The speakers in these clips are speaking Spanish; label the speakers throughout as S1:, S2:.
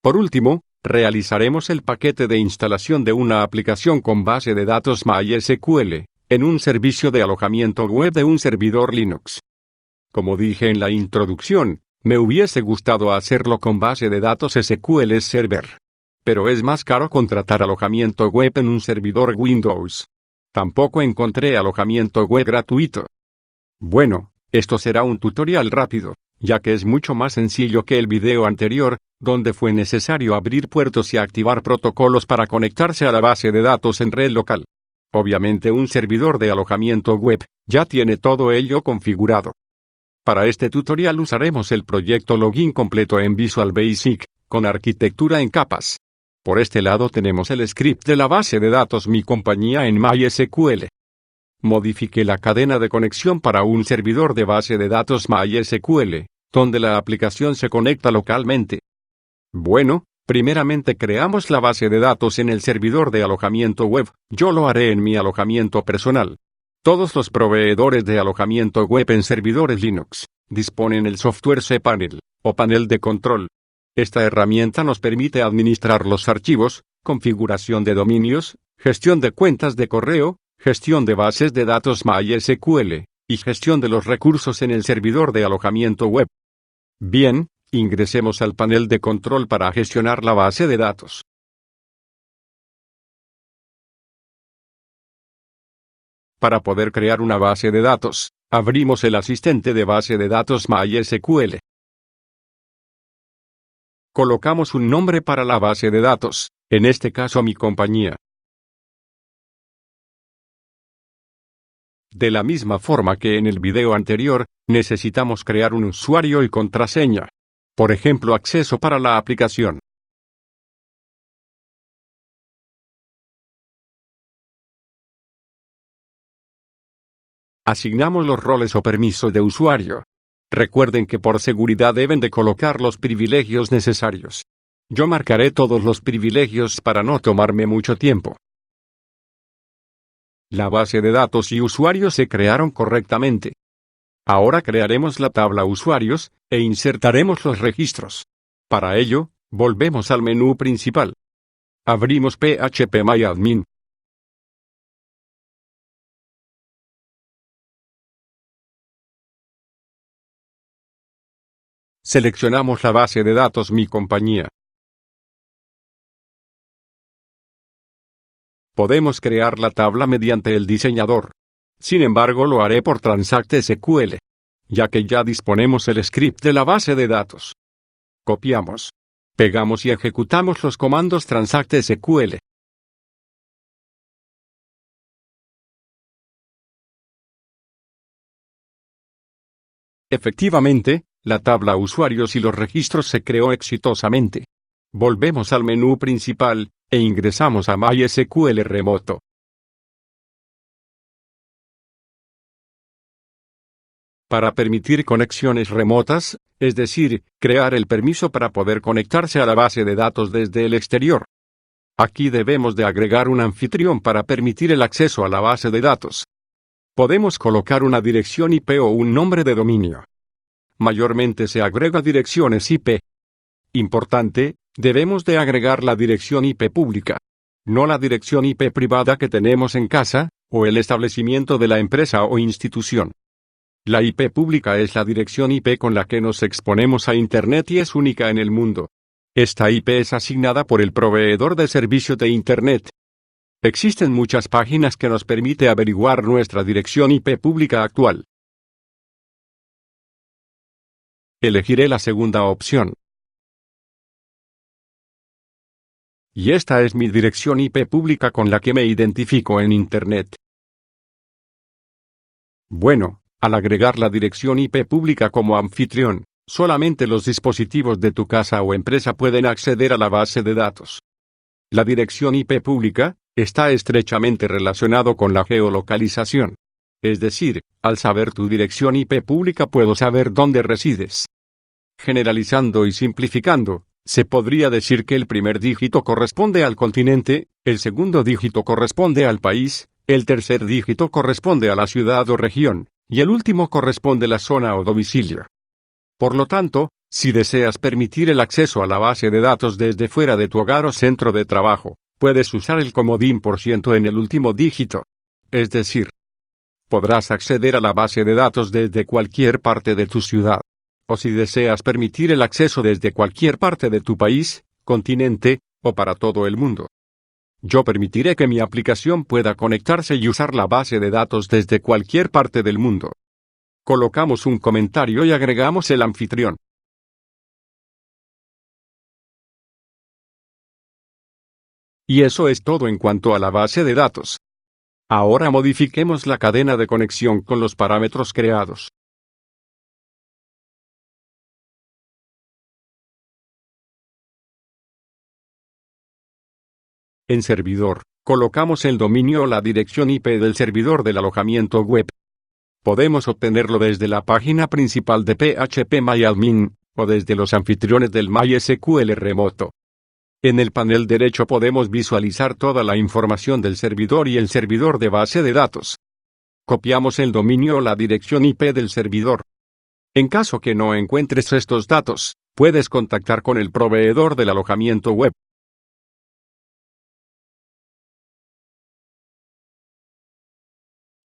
S1: Por último, realizaremos el paquete de instalación de una aplicación con base de datos MySQL, en un servicio de alojamiento web de un servidor Linux. Como dije en la introducción, me hubiese gustado hacerlo con base de datos SQL Server. Pero es más caro contratar alojamiento web en un servidor Windows. Tampoco encontré alojamiento web gratuito. Bueno, esto será un tutorial rápido, ya que es mucho más sencillo que el video anterior, donde fue necesario abrir puertos y activar protocolos para conectarse a la base de datos en red local. Obviamente un servidor de alojamiento web ya tiene todo ello configurado. Para este tutorial usaremos el proyecto Login completo en Visual Basic, con arquitectura en capas. Por este lado tenemos el script de la base de datos Mi Compañía en MySQL. Modifiqué la cadena de conexión para un servidor de base de datos MySQL, donde la aplicación se conecta localmente. Bueno, primeramente creamos la base de datos en el servidor de alojamiento web, yo lo haré en mi alojamiento personal. Todos los proveedores de alojamiento web en servidores Linux disponen el software cPanel, o panel de control. Esta herramienta nos permite administrar los archivos, configuración de dominios, gestión de cuentas de correo, gestión de bases de datos MySQL, y gestión de los recursos en el servidor de alojamiento web. Bien, ingresemos al panel de control para gestionar la base de datos. Para poder crear una base de datos, abrimos el asistente de base de datos MySQL. Colocamos un nombre para la base de datos, en este caso Mi Compañía. De la misma forma que en el video anterior, necesitamos crear un usuario y contraseña. Por ejemplo, acceso para la aplicación. Asignamos los roles o permisos de usuario. Recuerden que por seguridad deben de colocar los privilegios necesarios. Yo marcaré todos los privilegios para no tomarme mucho tiempo. La base de datos y usuarios se crearon correctamente. Ahora crearemos la tabla usuarios, e insertaremos los registros. Para ello, volvemos al menú principal. Abrimos phpMyAdmin. Seleccionamos la base de datos Mi Compañía. Podemos crear la tabla mediante el diseñador. Sin embargo, lo haré por Transact SQL, ya que ya disponemos el script de la base de datos. Copiamos, pegamos y ejecutamos los comandos Transact SQL. Efectivamente, la tabla usuarios y los registros se creó exitosamente. Volvemos al menú principal, e ingresamos a MySQL remoto. Para permitir conexiones remotas, es decir, crear el permiso para poder conectarse a la base de datos desde el exterior. Aquí debemos de agregar un anfitrión para permitir el acceso a la base de datos. Podemos colocar una dirección IP o un nombre de dominio. Mayormente se agrega direcciones IP. Importante, debemos de agregar la dirección IP pública, no la dirección IP privada que tenemos en casa, o el establecimiento de la empresa o institución. La IP pública es la dirección IP con la que nos exponemos a Internet y es única en el mundo. Esta IP es asignada por el proveedor de servicio de Internet. Existen muchas páginas que nos permite averiguar nuestra dirección IP pública actual. Elegiré la segunda opción. Y esta es mi dirección IP pública con la que me identifico en Internet. Bueno, al agregar la dirección IP pública como anfitrión, solamente los dispositivos de tu casa o empresa pueden acceder a la base de datos. La dirección IP pública está estrechamente relacionado con la geolocalización. Es decir, al saber tu dirección IP pública puedo saber dónde resides. Generalizando y simplificando, se podría decir que el primer dígito corresponde al continente, el segundo dígito corresponde al país, el tercer dígito corresponde a la ciudad o región, y el último corresponde a la zona o domicilio. Por lo tanto, Si deseas permitir el acceso a la base de datos desde fuera de tu hogar o centro de trabajo, puedes usar el comodín % en el último dígito. Es decir, podrás acceder a la base de datos desde cualquier parte de tu ciudad. O si deseas permitir el acceso desde cualquier parte de tu país, continente, o para todo el mundo. Yo permitiré que mi aplicación pueda conectarse y usar la base de datos desde cualquier parte del mundo. Colocamos un comentario y agregamos el anfitrión. Y eso es todo en cuanto a la base de datos. Ahora modifiquemos la cadena de conexión con los parámetros creados. En servidor, colocamos el dominio o la dirección IP del servidor del alojamiento web. Podemos obtenerlo desde la página principal de PHP-MyAdmin, o desde los anfitriones del MySQL remoto. En el panel derecho podemos visualizar toda la información del servidor y el servidor de base de datos. Copiamos el dominio o la dirección IP del servidor. En caso que no encuentres estos datos, puedes contactar con el proveedor del alojamiento web.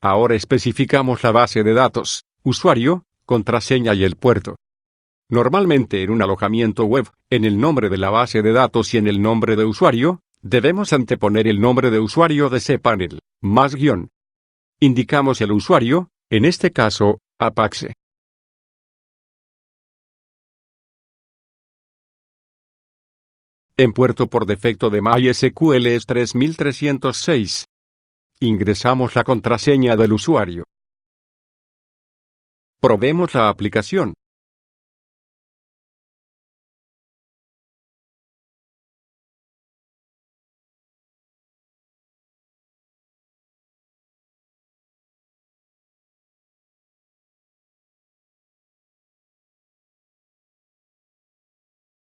S1: Ahora especificamos la base de datos, usuario, contraseña y el puerto. Normalmente en un alojamiento web, en el nombre de la base de datos y en el nombre de usuario, debemos anteponer el nombre de usuario de cPanel, más guión. Indicamos el usuario, en este caso, Apache. En puerto por defecto de MySQL es 3306. Ingresamos la contraseña del usuario. Probemos la aplicación.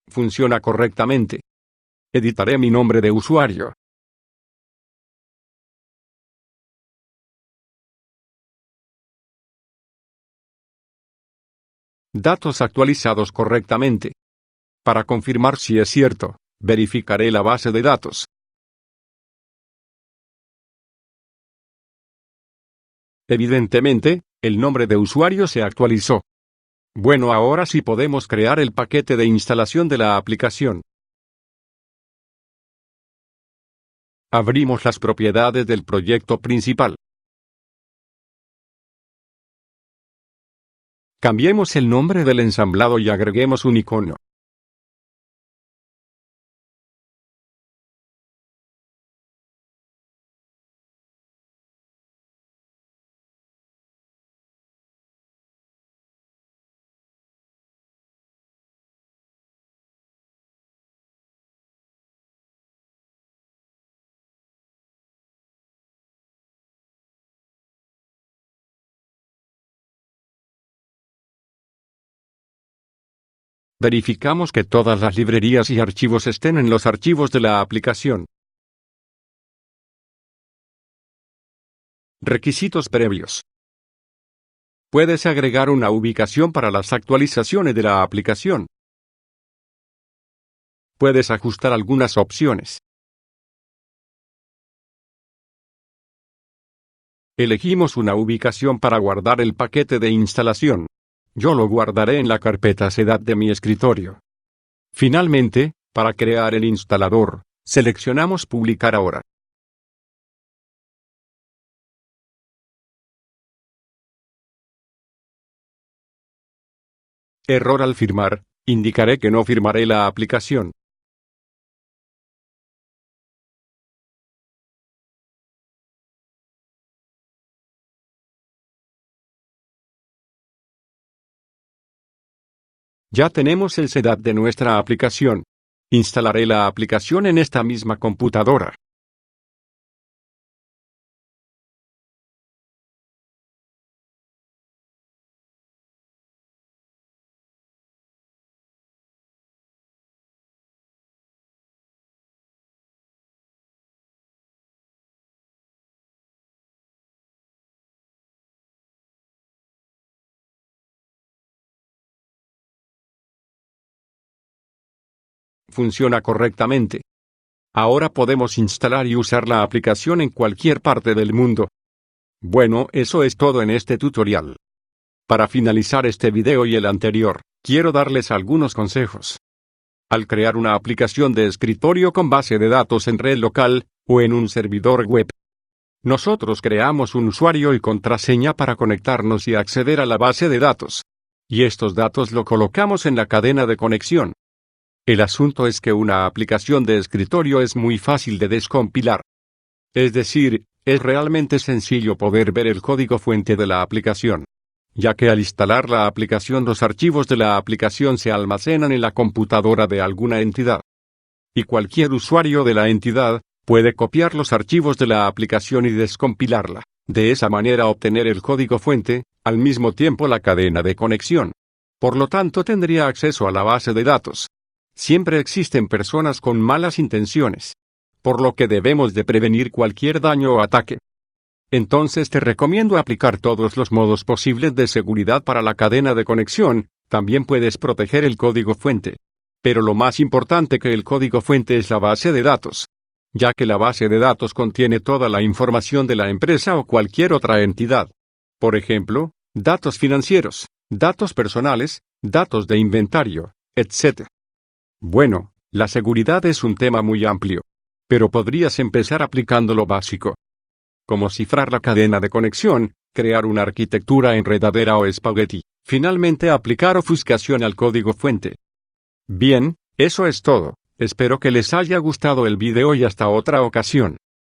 S1: Funciona correctamente. Editaré mi nombre de usuario. Datos actualizados correctamente. Para confirmar si es cierto, verificaré la base de datos. Evidentemente, el nombre de usuario se actualizó. Bueno, ahora sí podemos crear el paquete de instalación de la aplicación. Abrimos las propiedades del proyecto principal. Cambiemos el nombre del ensamblado y agreguemos un icono. Verificamos que todas las librerías y archivos estén en los archivos de la aplicación. Requisitos previos. Puedes agregar una ubicación para las actualizaciones de la aplicación. Puedes ajustar algunas opciones. Elegimos una ubicación para guardar el paquete de instalación. Yo lo guardaré en la carpeta Setup de mi escritorio. Finalmente, para crear el instalador, seleccionamos Publicar ahora. Error al firmar, indicaré que no firmaré la aplicación. Ya tenemos el setup de nuestra aplicación. Instalaré la aplicación en esta misma computadora. funciona correctamente. Ahora podemos instalar y usar la aplicación en cualquier parte del mundo. Bueno, eso es todo en este tutorial. Para finalizar este video y el anterior, quiero darles algunos consejos. Al crear una aplicación de escritorio con base de datos en red local, o en un servidor web, nosotros creamos un usuario y contraseña para conectarnos y acceder a la base de datos. Y estos datos lo colocamos en la cadena de conexión. El asunto es que una aplicación de escritorio es muy fácil de descompilar. Es decir, es realmente sencillo poder ver el código fuente de la aplicación, ya que al instalar la aplicación los archivos de la aplicación se almacenan en la computadora de alguna entidad. Y cualquier usuario de la entidad puede copiar los archivos de la aplicación y descompilarla. De esa manera obtener el código fuente, al mismo tiempo la cadena de conexión. Por lo tanto tendría acceso a la base de datos. Siempre existen personas con malas intenciones, por lo que debemos de prevenir cualquier daño o ataque. Entonces te recomiendo aplicar todos los modos posibles de seguridad para la cadena de conexión. También puedes proteger el código fuente. Pero lo más importante que el código fuente es la base de datos, ya que la base de datos contiene toda la información de la empresa o cualquier otra entidad. Por ejemplo, datos financieros, datos personales, datos de inventario, etc. Bueno, la seguridad es un tema muy amplio, pero podrías empezar aplicando lo básico, como cifrar la cadena de conexión, crear una arquitectura enredadera o espagueti, finalmente aplicar ofuscación al código fuente. Bien, eso es todo. Espero que les haya gustado el video y hasta otra ocasión.